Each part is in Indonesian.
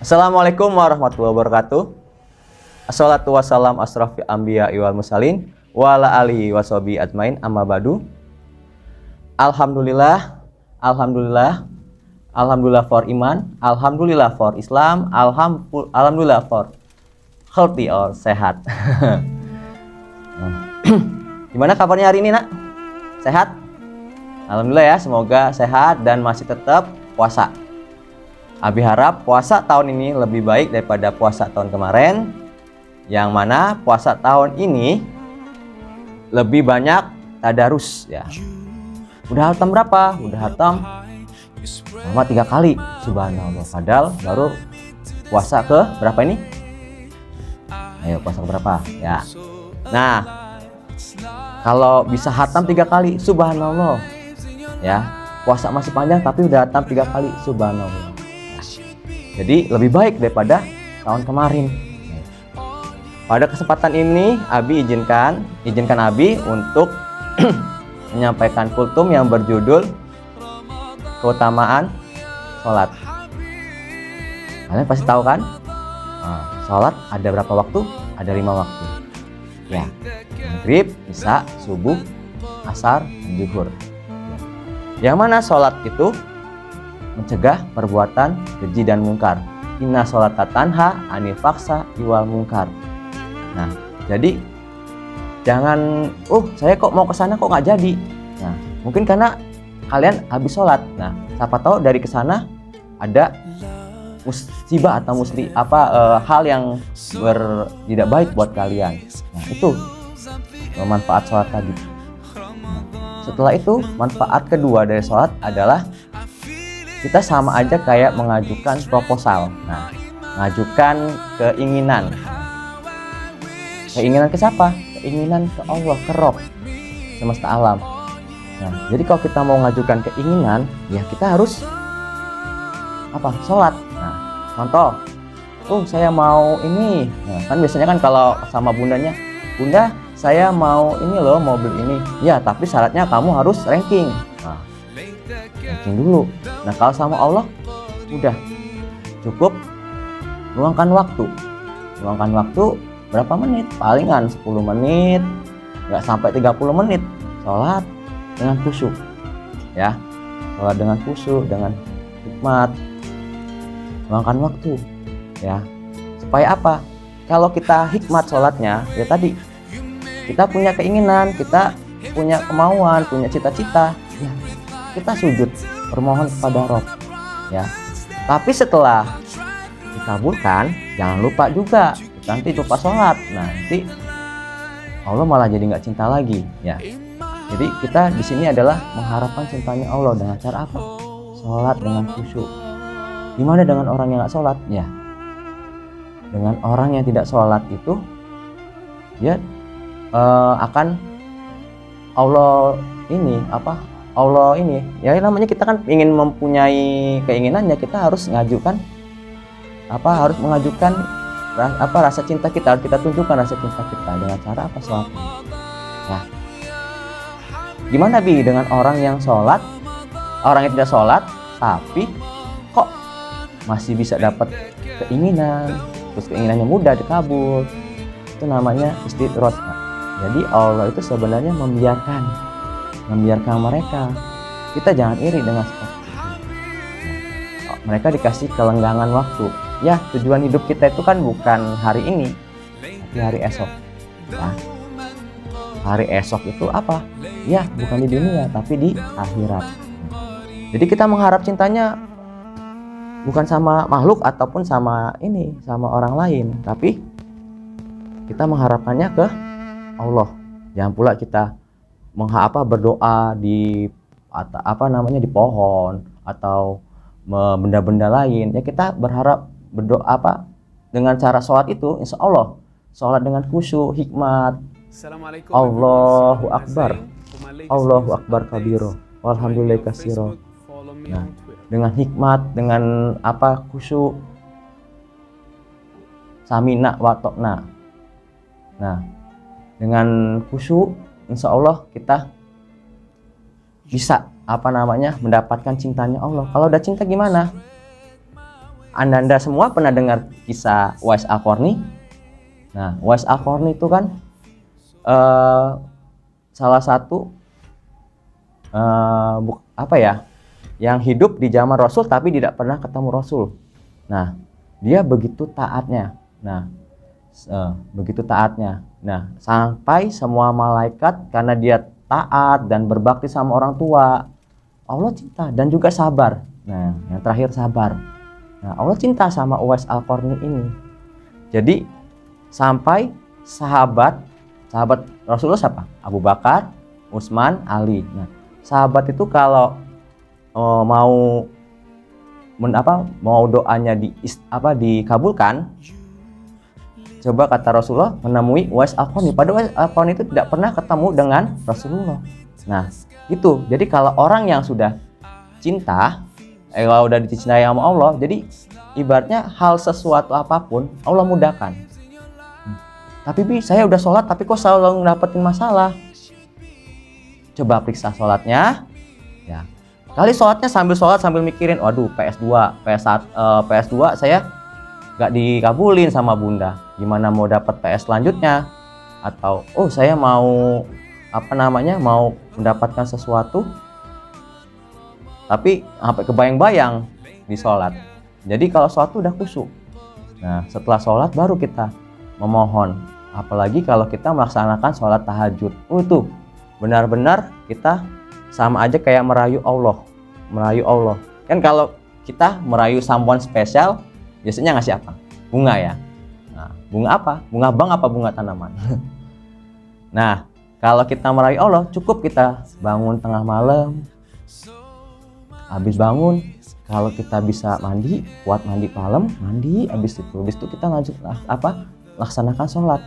Assalamualaikum warahmatullahi wabarakatuh. Assalatu wassalam asrafil anbiya wal mursalin wa ala alihi washabihi ajmain amma ba'du. Alhamdulillah, alhamdulillah, alhamdulillah for iman, alhamdulillah for Islam, alhamdulillah for healthy or sehat. Gimana kabarnya hari ini, Nak? Sehat? Alhamdulillah ya, semoga sehat dan masih tetap puasa. Abi harap puasa tahun ini lebih baik daripada puasa tahun kemarin, yang mana puasa tahun ini lebih banyak tadarus ya. Udah hatam berapa? Udah hatam selama 3 kali. Subhanallah. Padahal baru puasa ke berapa ini? Ayo puasa ke berapa ya? Nah, kalau bisa hatam 3 kali, subhanallah ya. Puasa masih panjang tapi udah hatam 3 kali, subhanallah. Jadi lebih baik daripada tahun kemarin. Pada kesempatan ini Abi izinkan Abi untuk menyampaikan kultum yang berjudul keutamaan sholat. Kalian pasti tahu kan? Sholat ada berapa waktu? Ada 5 waktu. Ya, maghrib, isya, subuh, asar, dan zuhur. Yang mana sholat itu mencegah perbuatan keji dan mungkar. Inna sholata tanha anil faksa iwal mungkar. Nah, jadi jangan, saya kok mau ke sana kok nggak jadi. Nah, mungkin karena kalian habis sholat. Nah, siapa tahu dari kesana ada musibah atau hal yang tidak baik buat kalian. Nah, itu manfaat sholat tadi. Nah, setelah itu manfaat kedua dari sholat adalah kita sama aja kayak mengajukan proposal. Nah, mengajukan keinginan. Keinginan ke siapa? Keinginan ke Allah, ke Rob semesta alam. Nah, jadi kalau kita mau mengajukan keinginan, ya kita harus sholat. Nah, contoh, saya mau ini. Nah, kan biasanya kan kalau sama bundanya, bunda, saya mau ini loh, mau beli ini. Ya, tapi syaratnya kamu harus ranking. Nah, ranking dulu. Nah, kalau sama Allah udah cukup luangkan waktu berapa menit, palingan 10 menit, nggak sampai 30 menit sholat dengan khusyuk ya, sholat dengan khusyuk, dengan hikmat, luangkan waktu ya, supaya apa? Kalau kita hikmat sholatnya ya tadi, kita punya keinginan, kita punya kemauan, punya cita-cita ya, kita sujud bermohon kepada Rob ya. Tapi setelah dikabulkan, jangan lupa juga nanti lupa sholat. Nah, nanti Allah malah jadi nggak cinta lagi ya. Jadi kita di sini adalah mengharapkan cintanya Allah dengan cara apa? Sholat dengan khusyuk. Gimana dengan orang yang nggak sholat ya? Dengan orang yang tidak sholat itu ya akan Allah ini ya, namanya kita kan ingin mempunyai keinginan ya, kita harus mengajukan rasa cinta kita, harus kita tunjukkan rasa cinta kita dengan cara sholat. Nah, gimana dengan orang yang sholat, orang yang tidak sholat tapi kok masih bisa dapat keinginan, terus keinginannya mudah dikabul? Itu namanya istidroj. Jadi Allah itu sebenarnya membiarkan mereka. Kita jangan iri dengan seperti itu. Mereka dikasih kelenggangan waktu. Ya, tujuan hidup kita itu kan bukan hari ini, tapi hari esok. Ya. Hari esok itu apa? Ya, bukan di dunia, tapi di akhirat. Jadi kita mengharap cintanya bukan sama makhluk ataupun sama orang lain, tapi kita mengharapkannya ke Allah. Jangan pula kita berdoa di di pohon atau benda-benda lain ya. Kita berharap berdoa dengan cara sholat itu, insya Allah sholat dengan khusyuk, hikmat. Allahu Akbar, Allahu Akbar kabiro, walhamdulillah kasiro. Nah, dengan hikmat, dengan khusyuk, samina wa ta'na. Nah, dengan khusyuk insya Allah kita bisa mendapatkan cintanya Allah. Kalau udah cinta gimana? Anda semua pernah dengar kisah Uwais Al-Qarni? Nah, Uwais Al-Qarni itu kan salah satu yang hidup di zaman Rasul tapi tidak pernah ketemu Rasul. Nah, dia begitu taatnya. Nah, sampai semua malaikat karena dia taat dan berbakti sama orang tua, Allah cinta dan juga sabar. Nah, yang terakhir sabar. Nah, Allah cinta sama Uwais Al-Qarni ini. Jadi sampai sahabat Rasulullah siapa? Abu Bakar, Utsman, Ali. Nah, sahabat itu kalau mau doanya dikabulkan, coba kata Rasulullah menemui Uwais Al-Qarni. Padahal Uwais Al-Qarni itu tidak pernah ketemu dengan Rasulullah. Nah, itu. Jadi kalau orang yang sudah cinta, kalau udah dicintai sama Allah, jadi ibaratnya hal sesuatu apapun Allah mudahkan. Tapi saya udah sholat tapi kok selalu ngedapetin masalah. Coba periksa sholatnya. Ya. Kali sholatnya sambil sholat sambil mikirin, waduh PS2 saya nggak dikabulin sama bunda. Gimana mau dapat PS selanjutnya? Atau saya mau mau mendapatkan sesuatu tapi sampai kebayang-bayang di sholat. Jadi kalau sholat udah khusyuk. Nah, setelah sholat baru kita memohon. Apalagi kalau kita melaksanakan sholat tahajud. Itu benar-benar kita sama aja kayak merayu Allah. Kan kalau kita merayu someone spesial, biasanya ngasih apa? Bunga ya. Nah, bunga apa? Bunga bank apa bunga tanaman? Nah, kalau kita merayu Allah, cukup kita bangun tengah malam. Habis bangun, kalau kita bisa mandi, kuat mandi malam, mandi. Habis itu kita laksanakan sholat.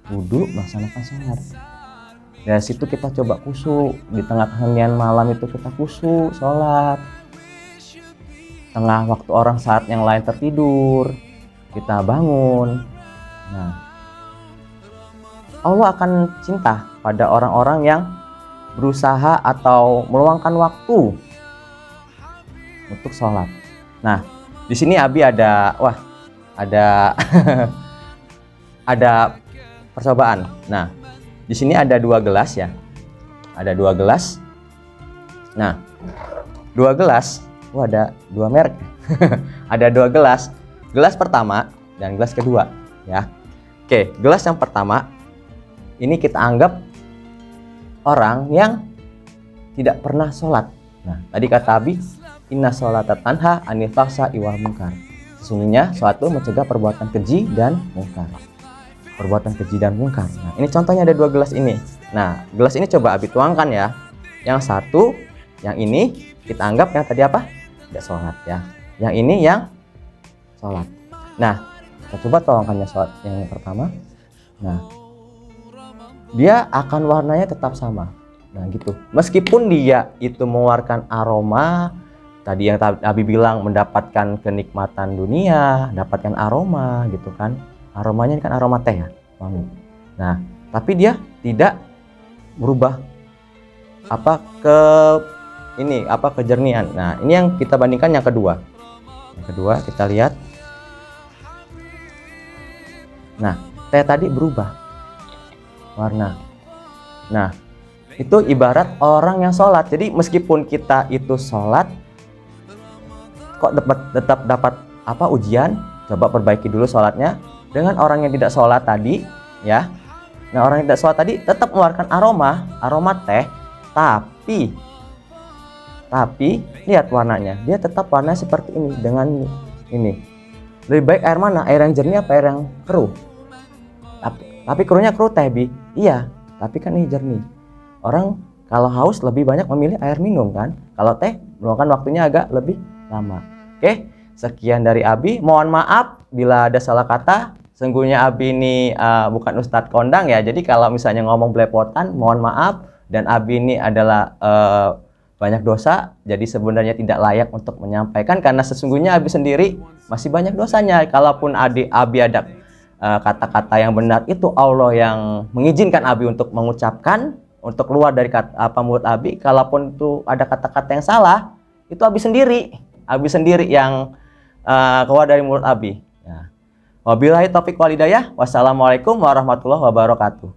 Wudhu, laksanakan sholat. Dari situ kita coba khusyuk. Di tengah keheningan malam itu kita khusyuk sholat. Tengah waktu orang saat yang lain tertidur, kita bangun. Nah, Allah akan cinta pada orang-orang yang berusaha atau meluangkan waktu untuk sholat. Nah, di sini Abi ada ada percobaan. Nah, di sini ada 2 gelas ya. Ada 2 gelas. Nah, 2 gelas. Ada 2 merek. Ada 2 gelas. Gelas pertama dan gelas kedua ya. Oke, gelas yang pertama ini kita anggap orang yang tidak pernah sholat. Nah, tadi kata Abi, inna sholata tanha anil fahsya'i wal munkar. Sesungguhnya sholat itu mencegah perbuatan keji dan mungkar. Nah, ini contohnya ada 2 gelas ini. Nah, gelas ini coba Abi tuangkan ya. Yang satu, yang ini kita anggap yang tadi apa? Tidak sholat ya. Yang ini yang sholat. Nah, kita coba tuangkannya sholat yang pertama. Nah, dia akan warnanya tetap sama. Nah, gitu. Meskipun dia itu mengeluarkan aroma, tadi yang Abi bilang mendapatkan kenikmatan dunia, dapatkan aroma gitu kan. Aromanya ini kan aroma teh ya, wangi. Nah, tapi dia tidak berubah kejernihan. Nah, ini yang kita bandingkan yang kedua. Yang kedua kita lihat. Nah, teh tadi berubah warna. Nah, itu ibarat orang yang sholat. Jadi meskipun kita itu sholat, kok tetap dapat ujian? Coba perbaiki dulu sholatnya. Dengan orang yang tidak sholat tadi ya. Nah, orang yang tidak sholat tadi tetap mengeluarkan aroma teh, tapi lihat warnanya, dia tetap warna seperti ini dengan ini. Lebih baik air mana? Air yang jernih apa air yang keruh? Tapi keruhnya keruh teh, Bi. Iya, tapi kan ini jernih. Orang kalau haus lebih banyak memilih air minum kan. Kalau teh meluangkan waktunya agak lebih lama. Oke, sekian dari Abi. Mohon maaf bila ada salah kata. Sungguhnya Abi ini bukan Ustadz kondang ya. Jadi kalau misalnya ngomong belepotan, mohon maaf. Dan Abi ini adalah banyak dosa. Jadi sebenarnya tidak layak untuk menyampaikan. Karena sesungguhnya Abi sendiri masih banyak dosanya. Kalaupun Abi ada kata-kata yang benar, itu Allah yang mengizinkan Abi untuk mengucapkan, untuk keluar dari mulut Abi. Kalaupun itu ada kata-kata yang salah, itu Abi sendiri yang keluar dari mulut Abi. Ya. Wabillahi taufik walhidayah. Wassalamualaikum warahmatullahi wabarakatuh.